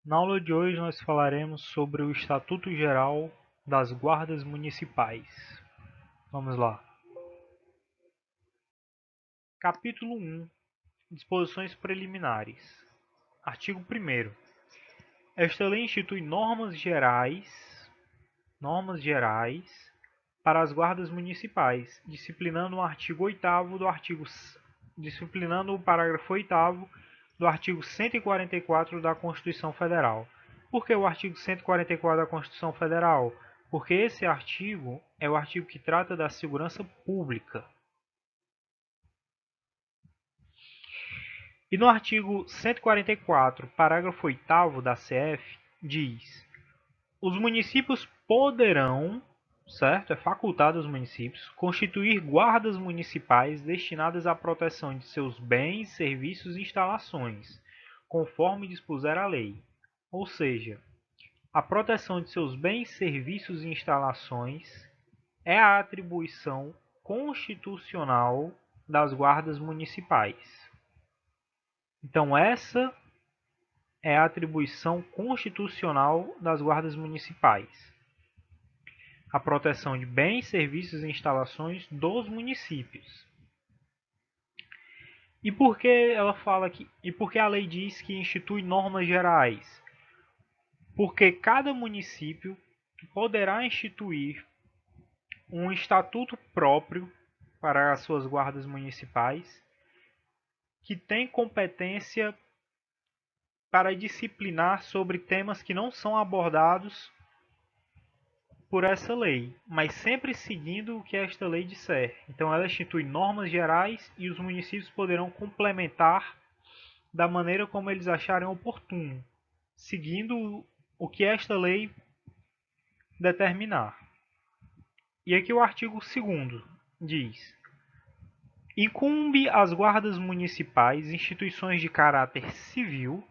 Na aula de hoje nós falaremos sobre o Estatuto Geral das Guardas Municipais. Vamos lá. Capítulo 1. Disposições preliminares. Artigo 1º. Esta lei institui normas gerais para as guardas municipais, disciplinando o parágrafo 8º do artigo 144 da Constituição Federal. Por que o artigo 144 da Constituição Federal? Porque esse artigo é o artigo que trata da segurança pública. E no artigo 144, parágrafo 8º da CF, diz: os municípios poderão, certo? É facultado aos municípios constituir guardas municipais destinadas à proteção de seus bens, serviços e instalações, conforme dispuser a lei. Ou seja, a proteção de seus bens, serviços e instalações é a atribuição constitucional das guardas municipais. Então, essa é a atribuição constitucional das guardas municipais: a proteção de bens, serviços e instalações dos municípios. E por que ela fala que, e por que a lei diz que institui normas gerais? Porque cada município poderá instituir um estatuto próprio para as suas guardas municipais, que tem competência para disciplinar sobre temas que não são abordados por essa lei, mas sempre seguindo o que esta lei disser. Então ela institui normas gerais e os municípios poderão complementar da maneira como eles acharem oportuno, seguindo o que esta lei determinar. E aqui o artigo 2º diz: incumbe às guardas municipais instituições de caráter civil,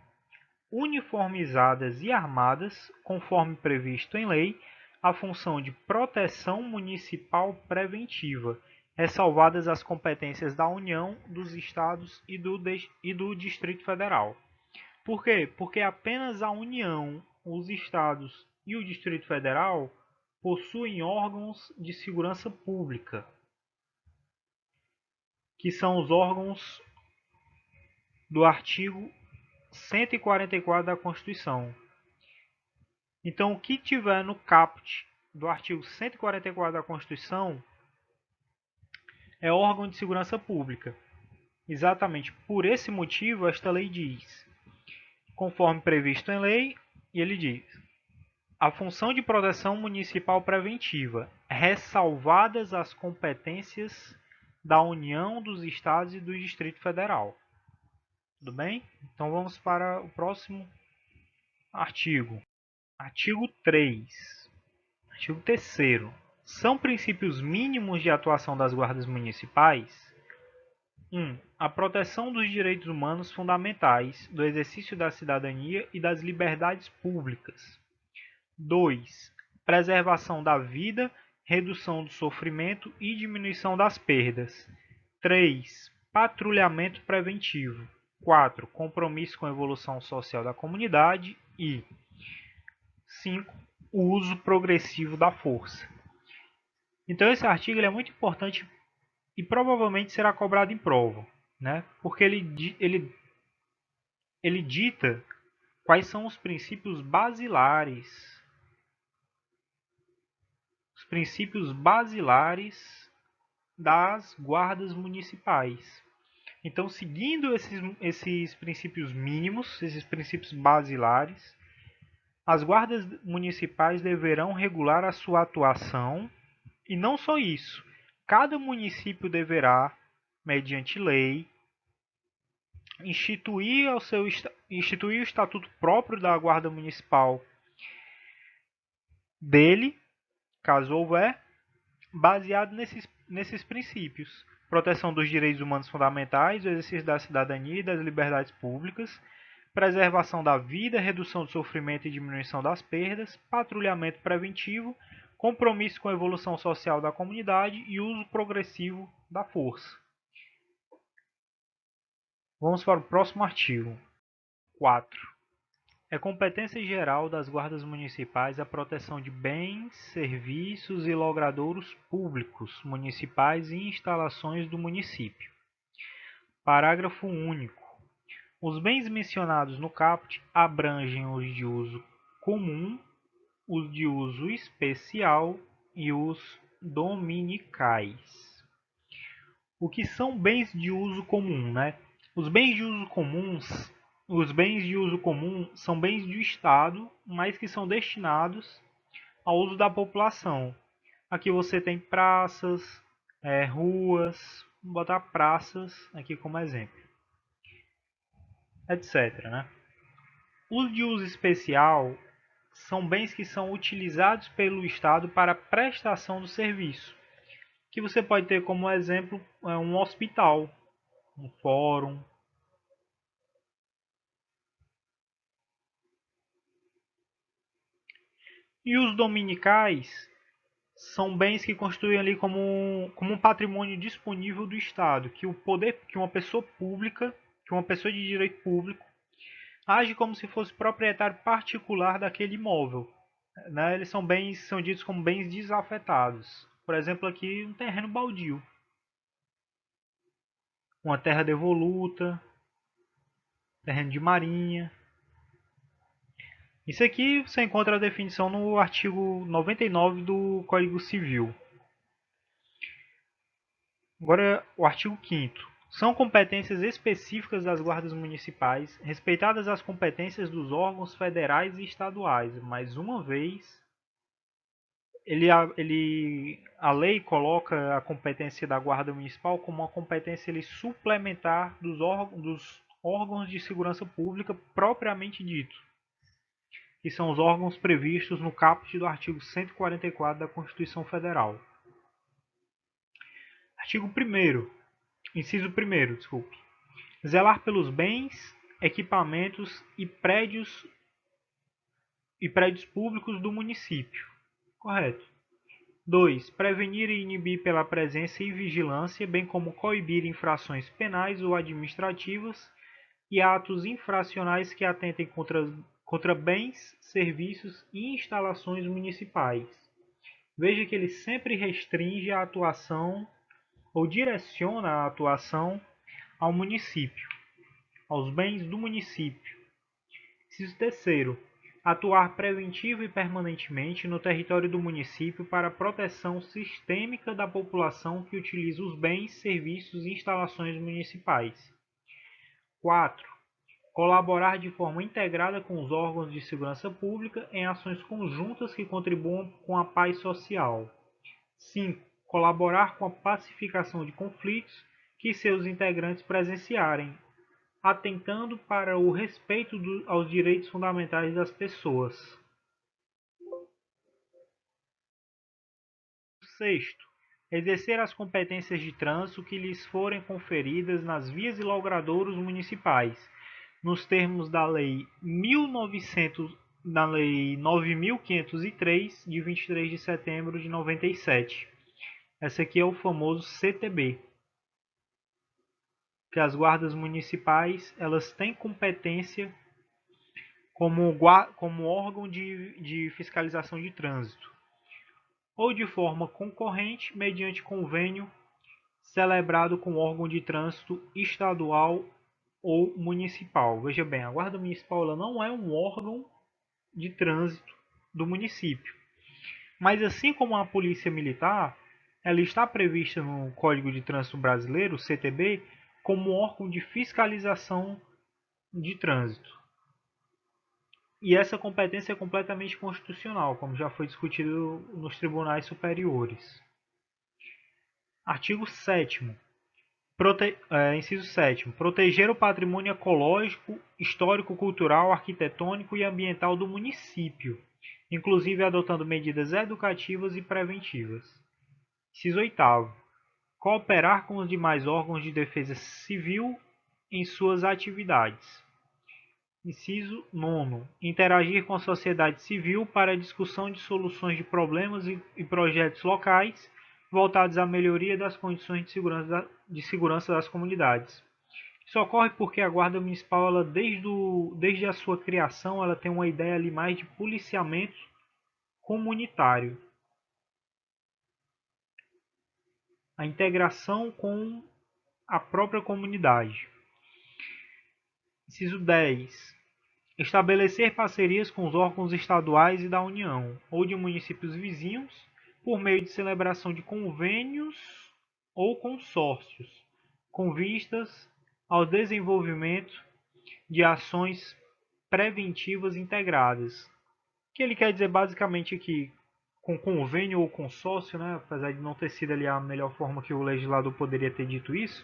uniformizadas e armadas, conforme previsto em lei, a função de proteção municipal preventiva, ressalvadas as competências da União, dos Estados e do Distrito Federal. Por quê? Porque apenas a União, os Estados e o Distrito Federal possuem órgãos de segurança pública, que são os órgãos do artigo 144 da Constituição. Então, o que tiver no caput do artigo 144 da Constituição é órgão de segurança pública. Exatamente por esse motivo, esta lei diz, conforme previsto em lei, e ele diz: a função de proteção municipal preventiva, ressalvadas as competências da União, dos Estados e do Distrito Federal. Tudo bem? Então vamos para o próximo artigo. Artigo 3. Artigo 3º. São princípios mínimos de atuação das guardas municipais: 1. A proteção dos direitos humanos fundamentais, do exercício da cidadania e das liberdades públicas. 2. Preservação da vida, redução do sofrimento e diminuição das perdas. 3. Patrulhamento preventivo. 4. Compromisso com a evolução social da comunidade. E 5. O uso progressivo da força. Então esse artigo é muito importante e provavelmente será cobrado em prova, né? Porque ele dita quais são os princípios basilares das guardas municipais. Então, seguindo esses princípios mínimos, esses princípios basilares, as guardas municipais deverão regular a sua atuação. E não só isso, cada município deverá, mediante lei, instituir o estatuto próprio da guarda municipal dele, caso houver, baseado nesses princípios: proteção dos direitos humanos fundamentais, o exercício da cidadania e das liberdades públicas, preservação da vida, redução do sofrimento e diminuição das perdas, patrulhamento preventivo, compromisso com a evolução social da comunidade e uso progressivo da força. Vamos para o próximo artigo. 4. É competência geral das guardas municipais a proteção de bens, serviços e logradouros públicos municipais e instalações do município. Parágrafo único. Os bens mencionados no caput abrangem os de uso comum, os de uso especial e os dominicais. O que são bens de uso comum, né? Os bens de uso comuns, os bens de uso comum são bens do Estado, mas que são destinados ao uso da população. Aqui você tem praças, ruas, vou botar praças aqui como exemplo, etc, né? Os de uso especial são bens que são utilizados pelo Estado para prestação do serviço, que você pode ter como exemplo um hospital, um fórum. E os dominicais são bens que constituem ali como um patrimônio disponível do Estado, que o poder, que uma pessoa pública, que uma pessoa de direito público age como se fosse proprietário particular daquele imóvel, né? Eles são ditos como bens desafetados. Por exemplo, aqui um terreno baldio, uma terra devoluta, terreno de marinha. Isso aqui você encontra a definição no artigo 99 do Código Civil. Agora, o artigo 5º. São competências específicas das guardas municipais, respeitadas as competências dos órgãos federais e estaduais. Mais uma vez, a lei coloca a competência da guarda municipal como uma competência suplementar dos órgãos de segurança pública propriamente dito, que são os órgãos previstos no caput do artigo 144 da Constituição Federal. Artigo 1º, inciso 1º, desculpe. Zelar pelos bens, equipamentos e prédios públicos do município. Correto. 2. Prevenir e inibir pela presença e vigilância, bem como coibir infrações penais ou administrativas e atos infracionais que atentem contra bens, serviços e instalações municipais. Veja que ele sempre restringe a atuação ou direciona a atuação ao município, aos bens do município. Inciso 3º. Atuar preventivo e permanentemente no território do município para a proteção sistêmica da população que utiliza os bens, serviços e instalações municipais. 4. Colaborar de forma integrada com os órgãos de segurança pública em ações conjuntas que contribuam com a paz social. 5. Colaborar com a pacificação de conflitos que seus integrantes presenciarem, atentando para o respeito aos direitos fundamentais das pessoas. 6º. Exercer as competências de trânsito que lhes forem conferidas nas vias e logradouros municipais, nos termos da Lei 9.503, de 23 de setembro de 97. Essa aqui é o famoso CTB. Que as guardas municipais elas têm competência como órgão de fiscalização de trânsito, ou de forma concorrente mediante convênio celebrado com órgão de trânsito estadual ou municipal. Veja bem, a guarda municipal ela não é um órgão de trânsito do município, mas assim como a polícia militar, ela está prevista no Código de Trânsito Brasileiro, CTB, como órgão de fiscalização de trânsito. E essa competência é completamente constitucional, como já foi discutido nos tribunais superiores. Artigo 7º. Inciso 7º. Proteger o patrimônio ecológico, histórico-cultural, arquitetônico e ambiental do município, inclusive adotando medidas educativas e preventivas. Inciso 8º. Cooperar com os demais órgãos de defesa civil em suas atividades. Inciso 9º. Interagir com a sociedade civil para a discussão de soluções de problemas e projetos locais voltados à melhoria das condições de segurança das comunidades. Isso ocorre porque a Guarda Municipal, ela, desde a sua criação, ela tem uma ideia ali mais de policiamento comunitário. A integração com a própria comunidade. Inciso 10. Estabelecer parcerias com os órgãos estaduais e da União, ou de municípios vizinhos, por meio de celebração de convênios ou consórcios, com vistas ao desenvolvimento de ações preventivas integradas. O que ele quer dizer basicamente aqui, com convênio ou consórcio, né, apesar de não ter sido ali a melhor forma que o legislador poderia ter dito isso,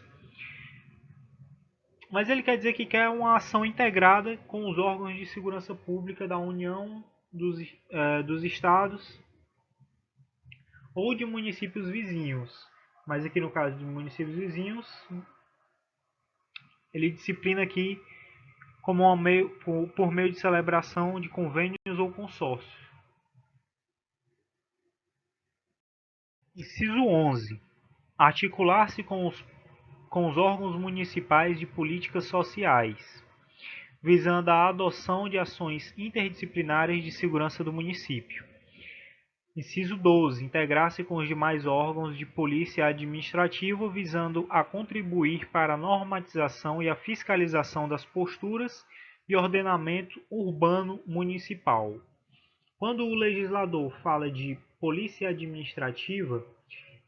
mas ele quer dizer que quer uma ação integrada com os órgãos de segurança pública da União, dos estados ou de municípios vizinhos. Mas aqui no caso de municípios vizinhos, ele disciplina aqui como por meio de celebração de convênios ou consórcios. Inciso 11. Articular-se com os órgãos municipais de políticas sociais, visando a adoção de ações interdisciplinares de segurança do município. Inciso 12. Integrar-se com os demais órgãos de polícia administrativa, visando a contribuir para a normatização e a fiscalização das posturas e ordenamento urbano municipal. Quando o legislador fala de polícia administrativa,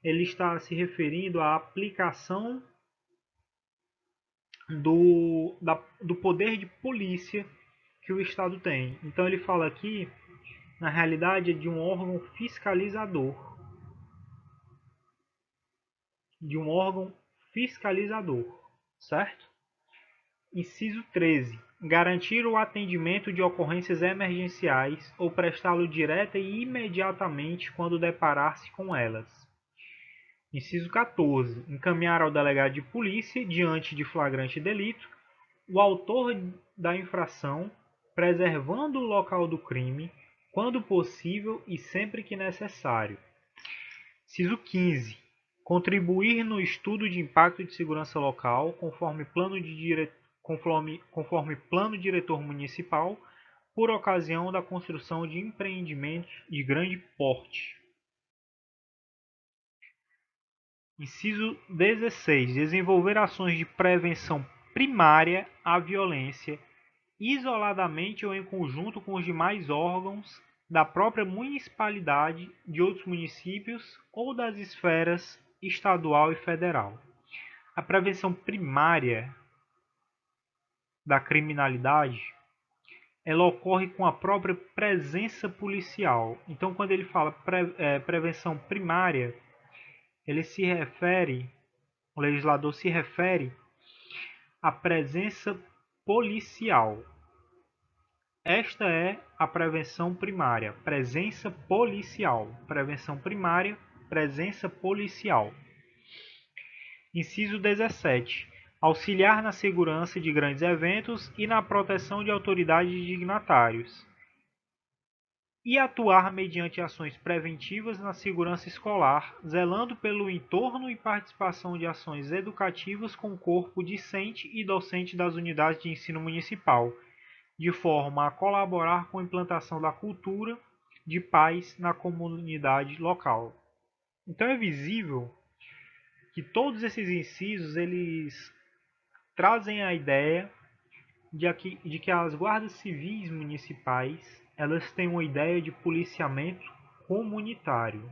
ele está se referindo à aplicação do poder de polícia que o Estado tem. Então ele fala aqui, na realidade, é de um órgão fiscalizador. Certo? Inciso 13. Garantir o atendimento de ocorrências emergenciais ou prestá-lo direta e imediatamente quando deparar-se com elas. Inciso 14. Encaminhar ao delegado de polícia, diante de flagrante delito, o autor da infração, preservando o local do crime, quando possível e sempre que necessário. Inciso 15. Contribuir no estudo de impacto de segurança local, conforme plano diretor municipal, por ocasião da construção de empreendimentos de grande porte. Inciso 16. Desenvolver ações de prevenção primária à violência, isoladamente ou em conjunto com os demais órgãos da própria municipalidade, de outros municípios ou das esferas estadual e federal. A prevenção primária da criminalidade, ela ocorre com a própria presença policial. Então, quando ele fala prevenção primária, o legislador se refere à presença policial. Esta é a prevenção primária, presença policial. Prevenção primária, presença policial. Inciso 17. Auxiliar na segurança de grandes eventos e na proteção de autoridades e dignatários. E atuar mediante ações preventivas na segurança escolar, zelando pelo entorno e participação de ações educativas com o corpo discente e docente das unidades de ensino municipal, de forma a colaborar com a implantação da cultura de paz na comunidade local. Então é visível que todos esses incisos eles trazem a ideia de que as guardas civis municipais elas têm uma ideia de policiamento comunitário.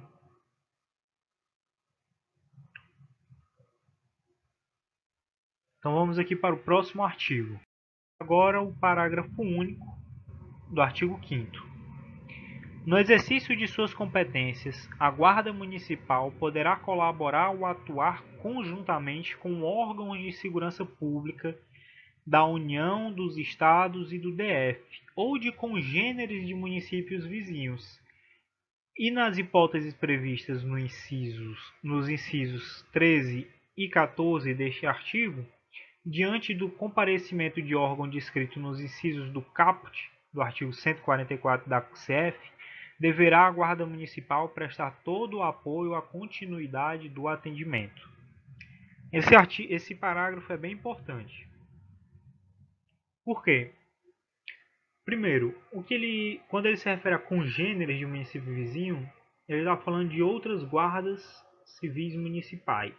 Então vamos aqui para o próximo artigo. Agora o parágrafo único do artigo 5º. No exercício de suas competências, a Guarda Municipal poderá colaborar ou atuar conjuntamente com órgãos de segurança pública da União, dos Estados e do DF, ou de congêneres de municípios vizinhos, e nas hipóteses previstas nos incisos 13 e 14 deste artigo, diante do comparecimento de órgão descrito nos incisos do caput do artigo 144 da CF, deverá a Guarda Municipal prestar todo o apoio à continuidade do atendimento. Esse parágrafo é bem importante. Por quê? Primeiro, quando ele se refere a congêneres de município vizinho, ele está falando de outras guardas civis municipais.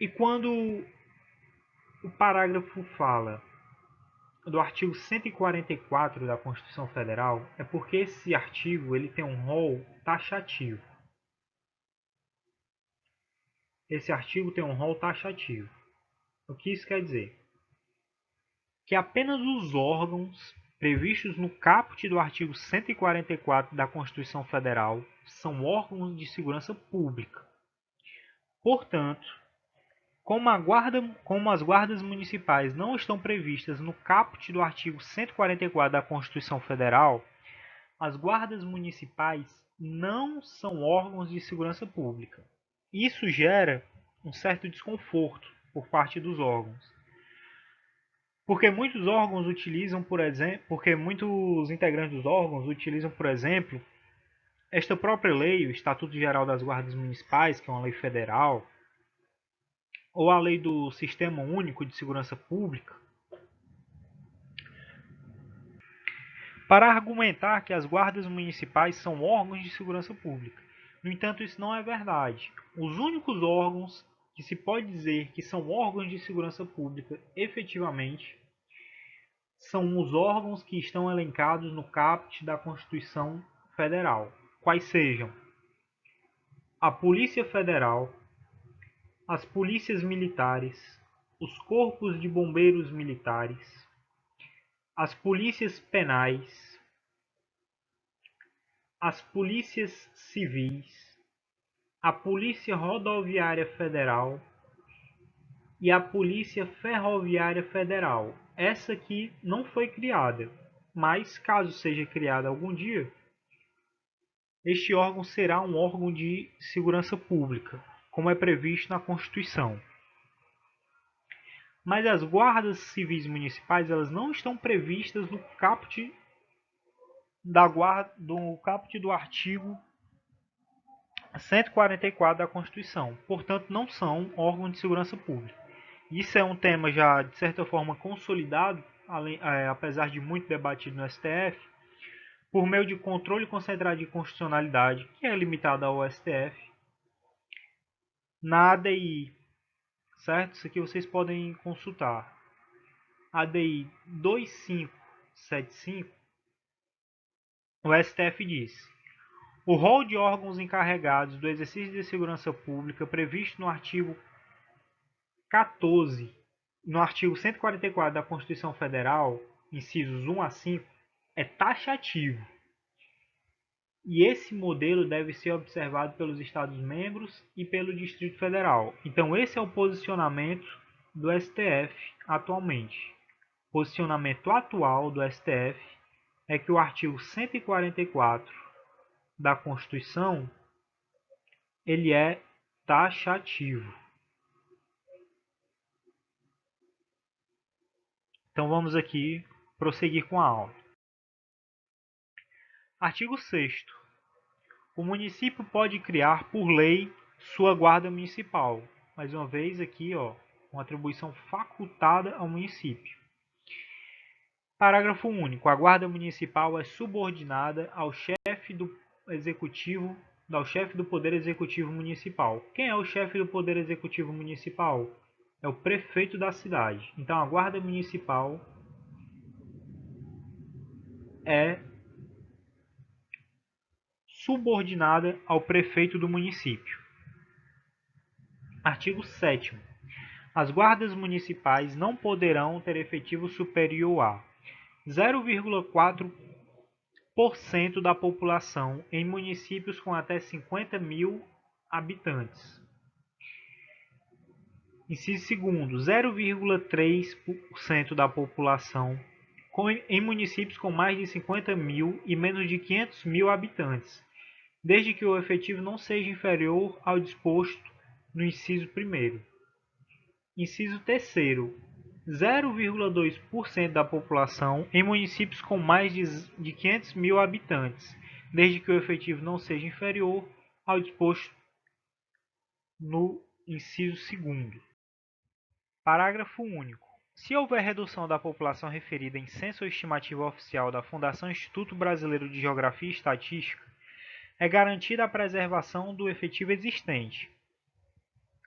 E quando o parágrafo fala do artigo 144 da Constituição Federal, é porque esse artigo ele tem um rol taxativo. Esse artigo tem um rol taxativo. O que isso quer dizer? Que apenas os órgãos previstos no caput do artigo 144 da Constituição Federal são órgãos de segurança pública. Portanto, como as guardas municipais não estão previstas no caput do artigo 144 da Constituição Federal, as guardas municipais não são órgãos de segurança pública. Isso gera um certo desconforto por parte dos órgãos. Porque muitos órgãos utilizam, por exemplo, porque muitos integrantes dos órgãos utilizam, por exemplo, esta própria lei, o Estatuto Geral das Guardas Municipais, que é uma lei federal, ou a lei do Sistema Único de Segurança Pública, para argumentar que as guardas municipais são órgãos de segurança pública. No entanto, isso não é verdade. Os únicos órgãos que se pode dizer que são órgãos de segurança pública efetivamente são os órgãos que estão elencados no caput da Constituição Federal, quais sejam a Polícia Federal, as polícias militares, os corpos de bombeiros militares, as polícias penais, as polícias civis, a Polícia Rodoviária Federal e a Polícia Ferroviária Federal. Essa aqui não foi criada, mas caso seja criada algum dia, este órgão será um órgão de segurança pública, como é previsto na Constituição. Mas as guardas civis municipais elas não estão previstas no caput do artigo 144 da Constituição. Portanto, não são órgãos de segurança pública. Isso é um tema já, de certa forma, consolidado, apesar de muito debatido no STF, por meio de controle concentrado de constitucionalidade, que é limitado ao STF, na ADI, certo? Isso aqui vocês podem consultar. ADI 2575, o STF diz: o rol de órgãos encarregados do exercício de segurança pública previsto no artigo 14, no artigo 144 da Constituição Federal, incisos 1 a 5, é taxativo. E esse modelo deve ser observado pelos Estados-membros e pelo Distrito Federal. Então, esse é o posicionamento do STF atualmente. O posicionamento atual do STF é que o artigo 144 da Constituição ele é taxativo. Então, vamos aqui prosseguir com a aula. Artigo 6º. O município pode criar por lei sua guarda municipal. Mais uma vez aqui, uma atribuição facultada ao município. Parágrafo único. A guarda municipal é subordinada ao chefe do Poder Executivo Municipal. Quem é o chefe do Poder Executivo Municipal? É o prefeito da cidade. Então a guarda municipal é subordinada ao prefeito do município. Artigo 7º. As guardas municipais não poderão ter efetivo superior a 0,4% da população em municípios com até 50 mil habitantes. Inciso 2º, 0,3% da população em municípios com mais de 50 mil e menos de 500 mil habitantes, desde que o efetivo não seja inferior ao disposto no inciso 1º. Inciso 3º, 0,2% da população em municípios com mais de 500 mil habitantes, desde que o efetivo não seja inferior ao disposto no inciso 2º. Parágrafo único. Se houver redução da população referida em censo ou estimativa oficial da Fundação Instituto Brasileiro de Geografia e Estatística, é garantida a preservação do efetivo existente,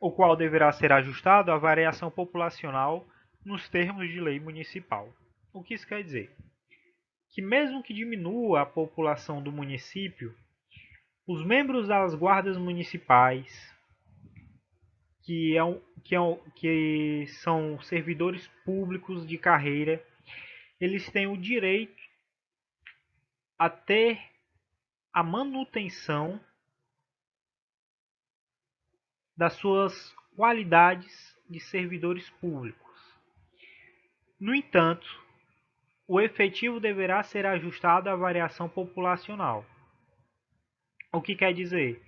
o qual deverá ser ajustado à variação populacional nos termos de lei municipal. O que isso quer dizer? Que mesmo que diminua a população do município, os membros das guardas municipais, que são servidores públicos de carreira, eles têm o direito a ter a manutenção das suas qualidades de servidores públicos. No entanto, o efetivo deverá ser ajustado à variação populacional. O que quer dizer?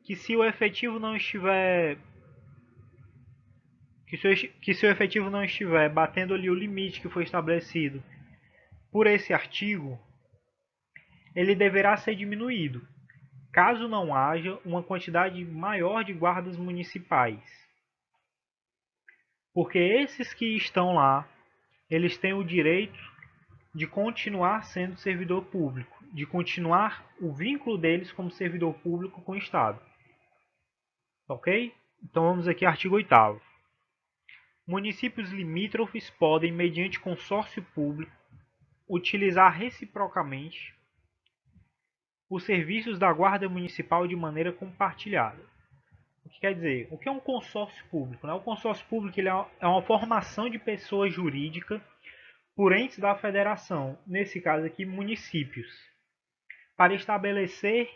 Que se o efetivo não estiver se o efetivo não estiver batendo ali o limite que foi estabelecido por esse artigo, ele deverá ser diminuído, caso não haja uma quantidade maior de guardas municipais. Porque esses que estão lá, eles têm o direito de continuar sendo servidor público, de continuar o vínculo deles como servidor público com o Estado. Ok? Então vamos aqui ao artigo 8º. Municípios limítrofes podem, mediante consórcio público, utilizar reciprocamente os serviços da Guarda Municipal de maneira compartilhada. O que quer dizer? O que é um consórcio público? O consórcio público ele é uma formação de pessoa jurídica por entes da federação, nesse caso aqui municípios, para estabelecer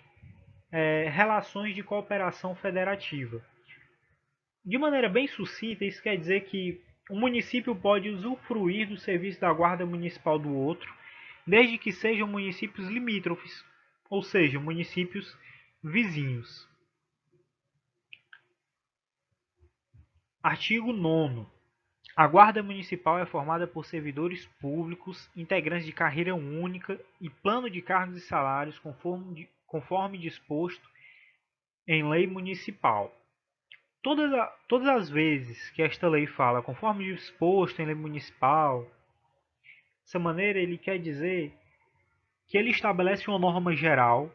relações de cooperação federativa. De maneira bem sucinta, isso quer dizer que um município pode usufruir do serviço da guarda municipal do outro, desde que sejam municípios limítrofes, ou seja, municípios vizinhos. Artigo 9º. A Guarda Municipal é formada por servidores públicos, integrantes de carreira única e plano de cargos e salários conforme disposto em lei municipal. Todas as vezes que esta lei fala conforme disposto em lei municipal, dessa maneira ele quer dizer que ele estabelece uma norma geral,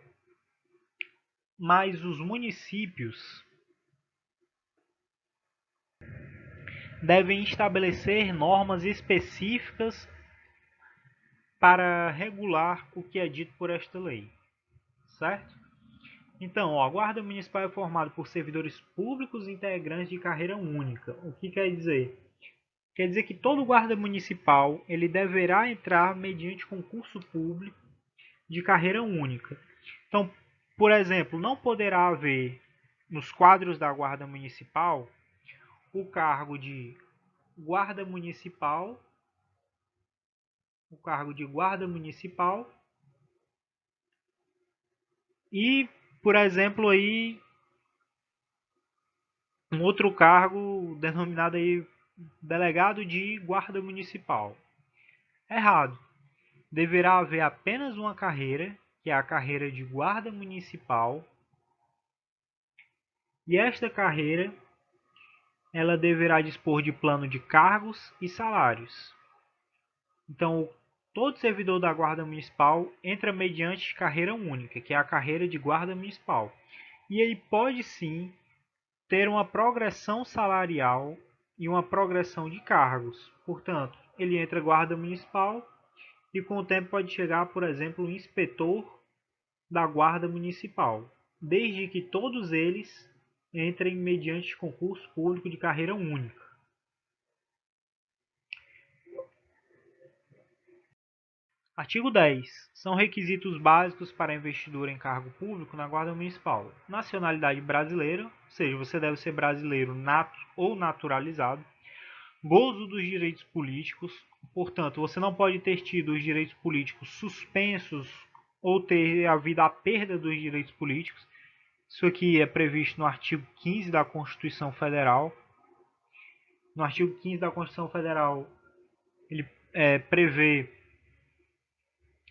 mas os municípios devem estabelecer normas específicas para regular o que é dito por esta lei, certo? Então, a Guarda Municipal é formada por servidores públicos integrantes de carreira única. O que quer dizer? Quer dizer que todo guarda municipal ele deverá entrar mediante concurso público de carreira única. Então, por exemplo, não poderá haver nos quadros da Guarda Municipal o cargo de guarda municipal, e, por exemplo, aí um outro cargo denominado aí delegado de guarda municipal. Errado. Deverá haver apenas uma carreira, que é a carreira de guarda municipal, e esta carreira ela deverá dispor de plano de cargos e salários. Então, todo servidor da Guarda Municipal entra mediante carreira única, que é a carreira de Guarda Municipal. E ele pode sim ter uma progressão salarial e uma progressão de cargos. Portanto, ele entra Guarda Municipal e com o tempo pode chegar, por exemplo, o inspetor da Guarda Municipal, desde que todos eles entrem mediante concurso público de carreira única. Artigo 10. São requisitos básicos para a investidura em cargo público na Guarda Municipal: nacionalidade brasileira, ou seja, você deve ser brasileiro nato ou naturalizado, gozo dos direitos políticos, portanto, você não pode ter tido os direitos políticos suspensos ou ter havido a perda dos direitos políticos. Isso aqui é previsto no artigo 15 da Constituição Federal. No artigo 15 da Constituição Federal, ele prevê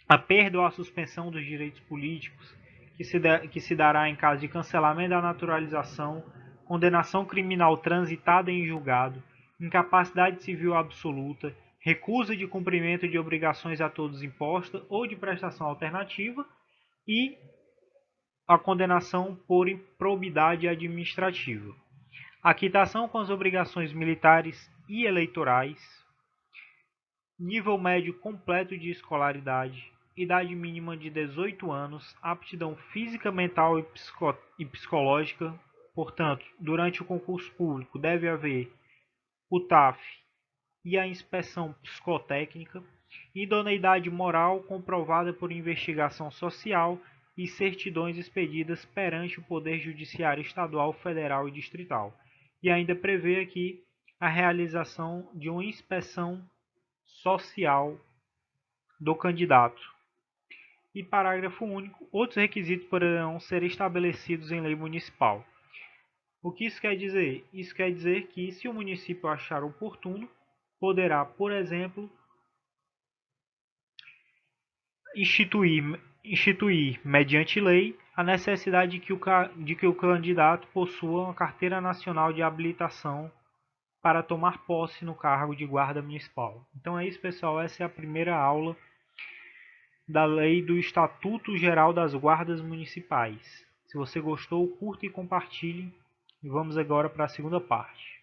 a perda ou a suspensão dos direitos políticos que se dará em caso de cancelamento da naturalização, condenação criminal transitada em julgado, incapacidade civil absoluta, recusa de cumprimento de obrigações a todos impostas ou de prestação alternativa e a condenação por improbidade administrativa. A quitação com as obrigações militares e eleitorais, nível médio completo de escolaridade, idade mínima de 18 anos, aptidão física, mental e psicológica. Portanto, durante o concurso público deve haver o TAF e a inspeção psicotécnica, idoneidade moral comprovada por investigação social e certidões expedidas perante o Poder Judiciário Estadual, Federal e Distrital. E ainda prevê aqui a realização de uma inspeção social do candidato. E parágrafo único, outros requisitos poderão ser estabelecidos em lei municipal. O que isso quer dizer? Isso quer dizer que, se o município achar oportuno, poderá, por exemplo, instituir mediante lei, a necessidade de que o candidato possua uma carteira nacional de habilitação para tomar posse no cargo de guarda municipal. Então é isso, pessoal. Essa é a primeira aula da lei do Estatuto Geral das Guardas Municipais. Se você gostou, curta e compartilhe. E vamos agora para a segunda parte.